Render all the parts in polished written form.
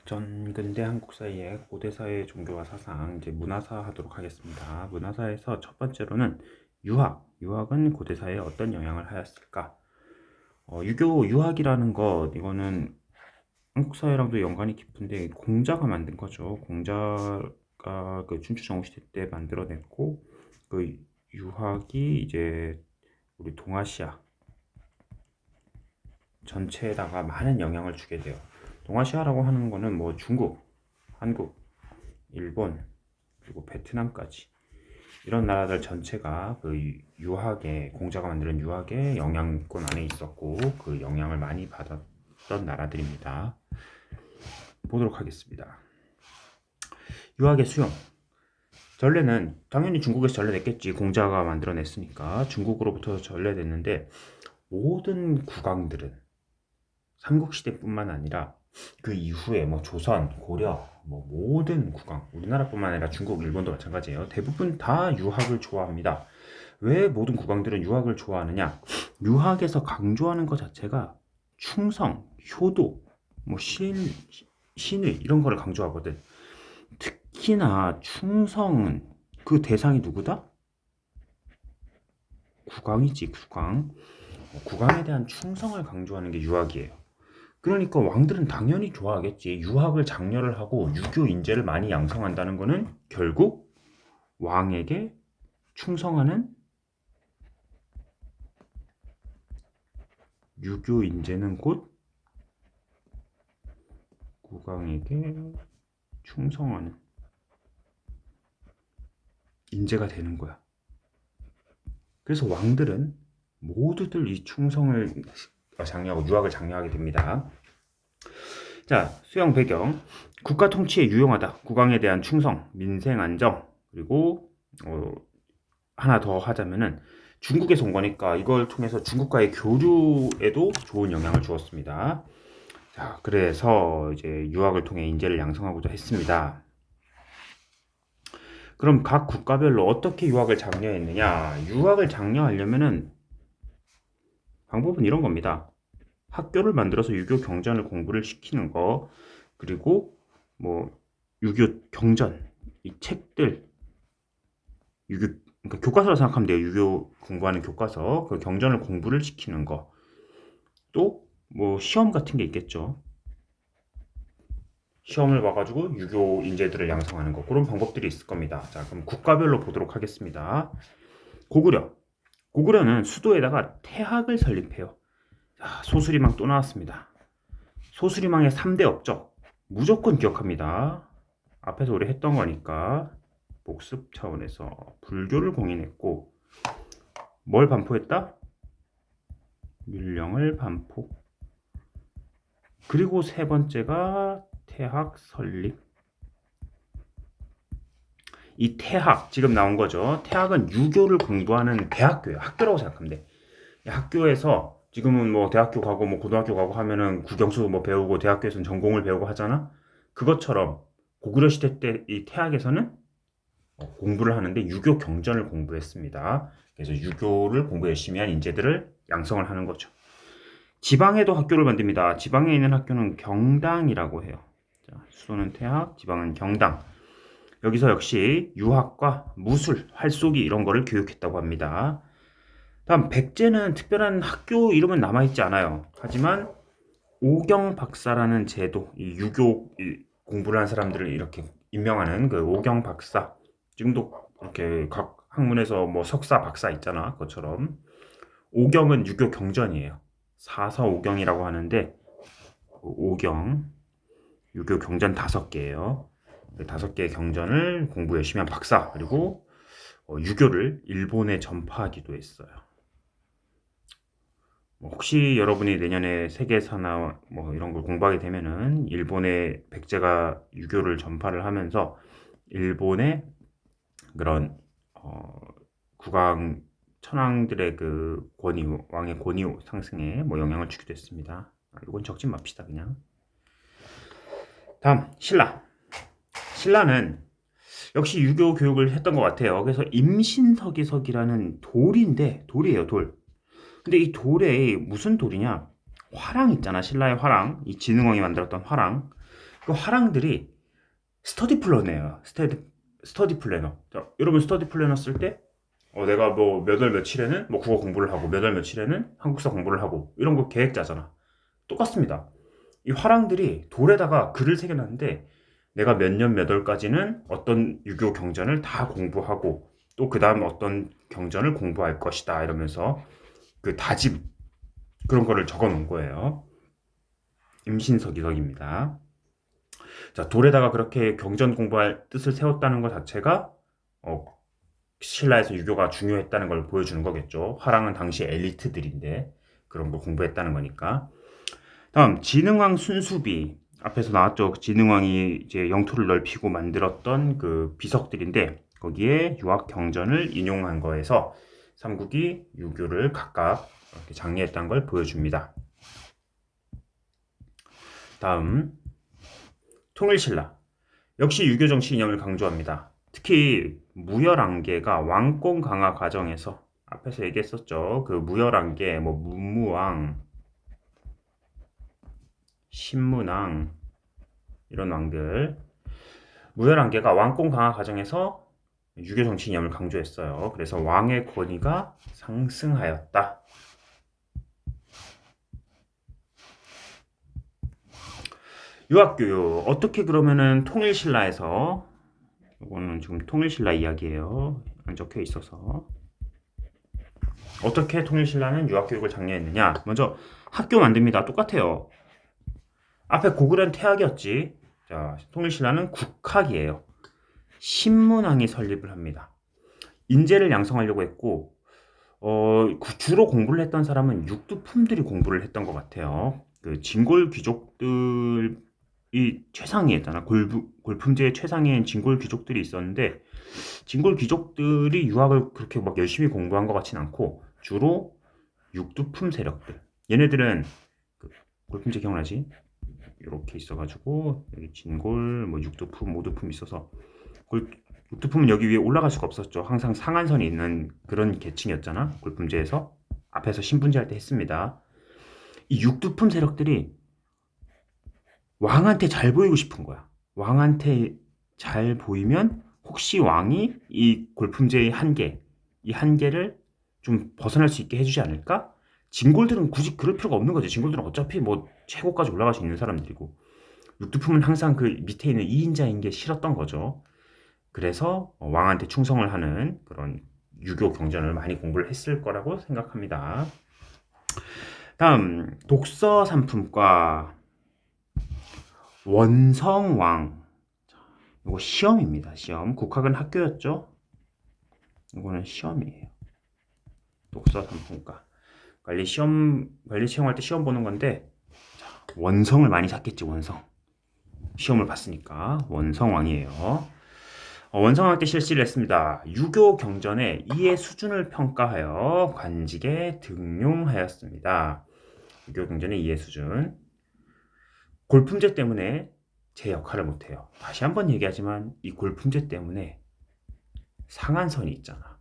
전근대 한국 사이의 고대 사회의 종교와 사상, 이제 문화사 하도록 하겠습니다. 문화사에서 첫 번째로는 유학은 고대 사회에 어떤 영향을 하였을까? 유교 유학이라는 것, 이거는 한국 사회랑도 연관이 깊은데 공자가 만든 거죠. 공자가 그 춘추 전국시대 때 만들어냈고, 그 유학이 이제 우리 동아시아 전체에다가 많은 영향을 주게 돼요. 동아시아라고 하는 거는 뭐 중국, 한국, 일본, 그리고 베트남까지 이런 나라들 전체가 그 유학의 공자가 만드는 유학의 영향권 안에 있었고 그 영향을 많이 받았던 나라들입니다. 보도록 하겠습니다. 유학의 수용. 전례는 당연히 중국에서 전래됐겠지. 공자가 만들어냈으니까 중국으로부터 전래됐는데 모든 국왕들은 삼국시대뿐만 아니라 그 이후에 뭐 조선, 고려, 뭐 모든 국왕, 우리나라뿐만 아니라 중국, 일본도 마찬가지예요. 대부분 다 유학을 좋아합니다. 왜 모든 국왕들은 유학을 좋아하느냐? 유학에서 강조하는 것 자체가 충성, 효도, 뭐 신의 이런 거를 강조하거든. 특히나 충성은 그 대상이 누구다? 국왕이지, 국왕. 국왕에 대한 충성을 강조하는 게 유학이에요. 그러니까 왕들은 당연히 좋아하겠지. 유학을 장려를 하고 유교 인재를 많이 양성한다는 것은 결국 왕에게 충성하는 유교 인재는 곧 국왕에게 충성하는 인재가 되는 거야. 그래서 왕들은 모두들 이 충성을 장려하고 유학을 장려하게 됩니다. 자, 수용 배경. 국가 통치에 유용하다. 국왕에 대한 충성, 민생 안정, 그리고 하나 더 하자면은 중국에서 온 거니까 이걸 통해서 중국과의 교류에도 좋은 영향을 주었습니다. 자, 그래서 이제 유학을 통해 인재를 양성하고자 했습니다. 그럼 각 국가별로 어떻게 유학을 장려했느냐? 유학을 장려하려면은 방법은 이런 겁니다. 학교를 만들어서 유교 경전을 공부를 시키는 거, 그리고 뭐 유교 경전, 이 책들, 유교 그러니까 교과서라 생각하면 돼요. 유교 공부하는 교과서, 그 경전을 공부를 시키는 거. 또 뭐 시험 같은 게 있겠죠. 시험을 봐가지고 유교 인재들을 양성하는 거. 그런 방법들이 있을 겁니다. 자, 그럼 국가별로 보도록 하겠습니다. 고구려. 고구려는 수도에다가 태학을 설립해요. 자, 소수리망 또 나왔습니다. 소수리망의 3대 업적. 무조건 기억합니다. 앞에서 우리 했던 거니까 복습 차원에서 불교를 공인했고 뭘 반포했다? 율령을 반포. 그리고 세 번째가 태학 설립. 이 태학 지금 나온 거죠. 태학은 유교를 공부하는 대학교예요. 학교라고 생각하면 돼. 학교에서 지금은 뭐 대학교 가고 뭐 고등학교 가고 하면은 국영수 뭐 배우고 대학교에서는 전공을 배우고 하잖아. 그것처럼 고구려 시대 때 이 태학에서는 공부를 하는데 유교 경전을 공부했습니다. 그래서 유교를 공부 열심히 한 인재들을 양성을 하는 거죠. 지방에도 학교를 만듭니다. 지방에 있는 학교는 경당이라고 해요. 자, 수도는 태학, 지방은 경당. 여기서 역시 유학과 무술, 활쏘기 이런 거를 교육했다고 합니다. 다음 백제는 특별한 학교 이름은 남아있지 않아요. 하지만 오경박사라는 제도, 이 유교 공부를 한 사람들을 이렇게 임명하는 그 오경박사, 지금도 이렇게 각 학문에서 뭐 석사, 박사 있잖아. 그것처럼 오경은 유교 경전이에요. 사서오경이라고 하는데 오경, 유교 경전 5개예요. 5개의 경전을 공부 열심히 한 박사, 그리고 유교를 일본에 전파하기도 했어요. 혹시 여러분이 내년에 세계사나 뭐 이런 걸 공부하게 되면은 일본의 백제가 유교를 전파를 하면서 일본의 그런 국왕 천황들의 그 권위, 왕의 권위 상승에 뭐 영향을 주기도 했습니다. 이건 적지 맙시다 그냥. 다음 신라. 신라는 역시 유교 교육을 했던 것 같아요. 그래서 임신석이석이라는 돌인데 돌이에요 돌. 근데 이 돌에 무슨 돌이냐? 화랑 있잖아. 신라의 화랑. 이 진흥왕이 만들었던 화랑. 그 화랑들이 스터디 플래너예요. 스터디 플래너. 자, 여러분 스터디 플래너 쓸 때 내가 뭐 몇 월 며칠에는 뭐 국어 공부를 하고 몇 월 며칠에는 한국사 공부를 하고 이런 거 계획 짜잖아. 똑같습니다. 이 화랑들이 돌에다가 글을 새겨놨는데 내가 몇 년 몇 월까지는 어떤 유교 경전을 다 공부하고 또 그 다음 어떤 경전을 공부할 것이다 이러면서 그 다짐 그런 거를 적어 놓은 거예요. 임신서기석입니다. 자, 돌에다가 그렇게 경전 공부할 뜻을 세웠다는 것 자체가 신라에서 유교가 중요했다는 걸 보여주는 거겠죠. 화랑은 당시 엘리트들인데 그런 거 공부했다는 거니까. 다음 진흥왕 순수비 앞에서 나왔죠. 진흥왕이 이제 영토를 넓히고 만들었던 그 비석들인데 거기에 유학 경전을 인용한 거에서 삼국이 유교를 각각 이렇게 장려했다는 걸 보여줍니다. 다음 통일신라 역시 유교 정치 이념을 강조합니다. 특히 무열왕계가 왕권 강화 과정에서 앞에서 얘기했었죠. 그 무열왕계 뭐 문무왕, 신문왕 이런 왕들 무열왕계가 왕권 강화 과정에서 유교 정치 이념을 강조했어요. 그래서 왕의 권위가 상승하였다. 유학교육 어떻게 그러면은 통일신라에서 이거는 지금 통일신라 이야기예요. 안 적혀 있어서 어떻게 통일신라는 유학교육을 장려했느냐? 먼저 학교 만듭니다. 똑같아요. 앞에 고구려는 태학이었지. 자, 통일신라는 국학이에요. 신문왕이 설립을 합니다. 인재를 양성하려고 했고 주로 공부를 했던 사람은 육두품들이 공부를 했던 것 같아요. 그 진골 귀족들이 최상위였잖아. 골품제의 최상위인 진골 귀족들이 있었는데 진골 귀족들이 유학을 그렇게 막 열심히 공부한 것 같진 않고 주로 육두품 세력들. 얘네들은 그 골품제 기억나지? 이렇게 있어가지고 여기 진골, 뭐 육두품, 오두품 있어서 육두품은 여기 위에 올라갈 수가 없었죠. 항상 상한선이 있는 그런 계층이었잖아. 골품제에서 앞에서 신분제할 때 했습니다. 이 육두품 세력들이 왕한테 잘 보이고 싶은 거야. 왕한테 잘 보이면 혹시 왕이 이 골품제의 한계, 이 한계를 좀 벗어날 수 있게 해주지 않을까? 진골들은 굳이 그럴 필요가 없는 거지. 진골들은 어차피 뭐 최고까지 올라갈 수 있는 사람들이고 육두품은 항상 그 밑에 있는 2인자인 게 싫었던 거죠. 그래서 왕한테 충성을 하는 그런 유교 경전을 많이 공부를 했을 거라고 생각합니다. 다음 독서 삼품과 원성왕 이거 시험입니다. 시험 국학은 학교였죠. 이거는 시험이에요. 독서 삼품과 관리 채용할 때 시험 보는 건데 원성을 많이 샀겠지. 원성 시험을 봤으니까 원성왕이에요. 원성왕 때 실시를 했습니다. 유교 경전의 이해 수준을 평가하여 관직에 등용하였습니다. 유교 경전의 이해 수준. 골품제 때문에 제 역할을 못해요. 다시 한번 얘기하지만 이 골품제 때문에 상한선이 있잖아.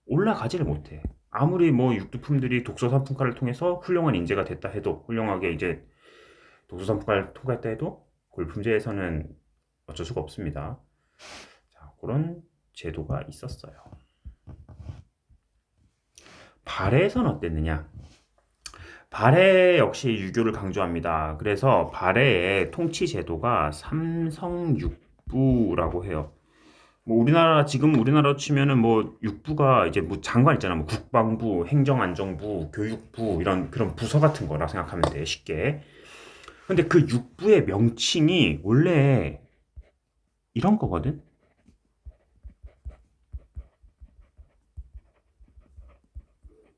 올라가지를 못해. 아무리 뭐 육두품들이 독서삼품과를 통해서 훌륭한 인재가 됐다 해도 훌륭하게 이제 독서삼품과를 통과했다 해도 골품제에서는 어쩔 수가 없습니다. 자, 그런 제도가 있었어요. 발해에서는 어땠느냐? 발해 역시 유교를 강조합니다. 그래서 발해의 통치 제도가 삼성육부라고 해요. 뭐 지금 우리나라 치면은 뭐 육부가 이제 뭐 장관 있잖아. 뭐 국방부, 행정안정부, 교육부 이런 그런 부서 같은 거라 생각하면 돼. 쉽게. 근데 그 육부의 명칭이 원래 이런 거거든.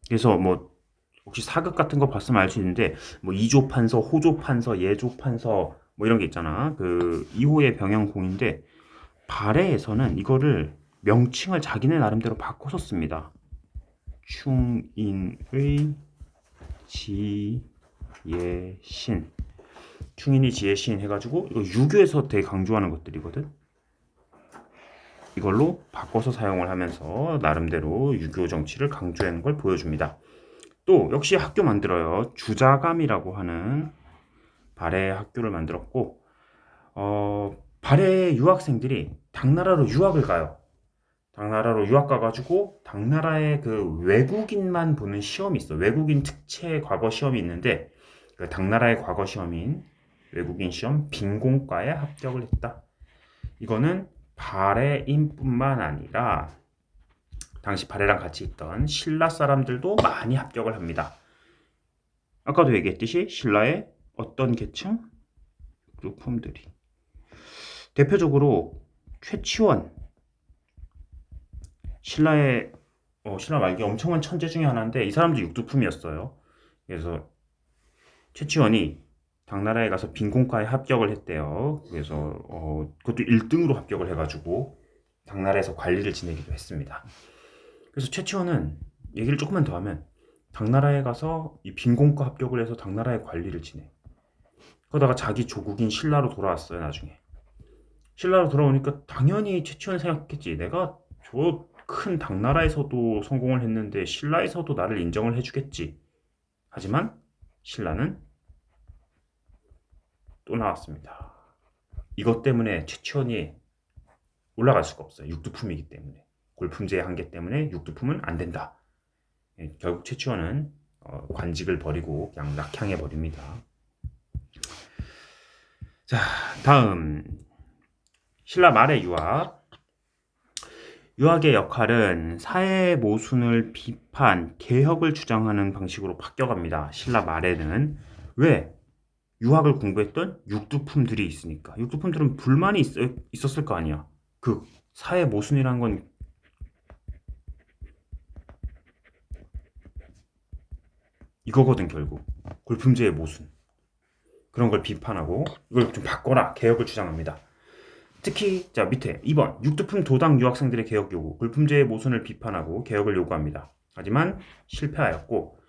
그래서 뭐 혹시 사극 같은 거 봤으면 알 수 있는데 뭐 이조판서, 호조판서, 예조판서 뭐 이런 게 있잖아. 그 이호의 병영공인데 발해에서는 이거를 명칭을 자기네 나름대로 바꿔서 씁니다. 충인의 지예신 충인이 지혜신 해가지고 이거 유교에서 되게 강조하는 것들이거든. 이걸로 바꿔서 사용을 하면서 나름대로 유교 정치를 강조하는 걸 보여줍니다. 또 역시 학교 만들어요. 주자감이라고 하는 발해 학교를 만들었고 발해 유학생들이 당나라로 유학을 가요. 당나라로 유학 가가지고 당나라의 그 외국인만 보는 시험이 있어. 외국인 특채 과거 시험이 있는데 그 당나라의 과거 시험인 외국인 시험 빈공과에 합격을 했다. 이거는 발해인뿐만 아니라 당시 발해랑 같이 있던 신라 사람들도 많이 합격을 합니다. 아까도 얘기했듯이 신라의 어떤 계층? 유품들이 대표적으로 최치원 신라의 신라 말기 엄청난 천재 중에 하나인데 이 사람도 육두품이었어요. 그래서 최치원이 당나라에 가서 빈공과에 합격을 했대요. 그래서 그것도 1등으로 합격을 해가지고 당나라에서 관리를 지내기도 했습니다. 그래서 최치원은 얘기를 조금만 더 하면 당나라에 가서 이 빈공과 합격을 해서 당나라의 관리를 지내. 그러다가 자기 조국인 신라로 돌아왔어요. 나중에 신라로 돌아오니까 당연히 최치원 생각했겠지. 내가 저 큰 당나라에서도 성공을 했는데 신라에서도 나를 인정을 해주겠지. 하지만 신라는 또 나왔습니다. 이것 때문에 최치원이 올라갈 수가 없어요. 육두품이기 때문에. 골품제의 한계 때문에 육두품은 안 된다. 결국 최치원은 관직을 버리고 그냥 낙향해 버립니다. 자, 다음 신라 말의 유학. 유학의 역할은 사회 모순을 비판, 개혁을 주장하는 방식으로 바뀌어갑니다. 신라 말에는 왜? 유학을 공부했던 육두품들이 있으니까. 육두품들은 불만이 있었을 거 아니야. 그 사회 모순이라는 건 이거거든 결국. 골품제의 모순. 그런 걸 비판하고 이걸 좀 바꿔라. 개혁을 주장합니다. 특히 자 밑에 2번 육두품 도당 유학생들의 개혁 요구, 골품제의 모순을 비판하고 개혁을 요구합니다. 하지만 실패하였고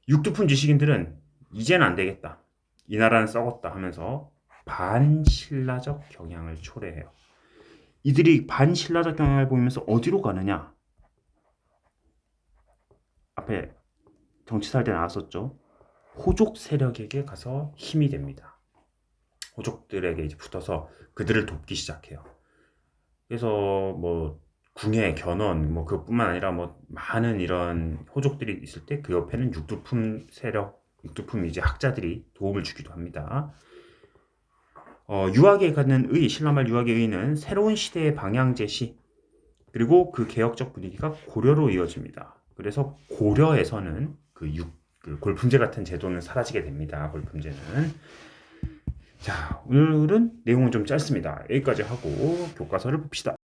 육두품 지식인들은 이제는 안 되겠다. 이 나라는 썩었다 하면서 반신라적 경향을 초래해요. 이들이 반신라적 경향을 보이면서 어디로 가느냐? 앞에 정치살 때 나왔었죠. 호족 세력에게 가서 힘이 됩니다. 호족들에게 이제 붙어서 그들을 돕기 시작해요. 그래서 뭐 궁예, 견원 뭐 그것뿐만 아니라 뭐 많은 이런 호족들이 있을 때 그 옆에는 육두품 세력, 육두품 이제 학자들이 도움을 주기도 합니다. 유학에 가는 의, 신라말 유학의 의는 새로운 시대의 방향 제시 그리고 그 개혁적 분위기가 고려로 이어집니다. 그래서 고려에서는 그 골품제 같은 제도는 사라지게 됩니다. 골품제는. 자, 오늘은 내용은 좀 짧습니다. 여기까지 하고 교과서를 봅시다.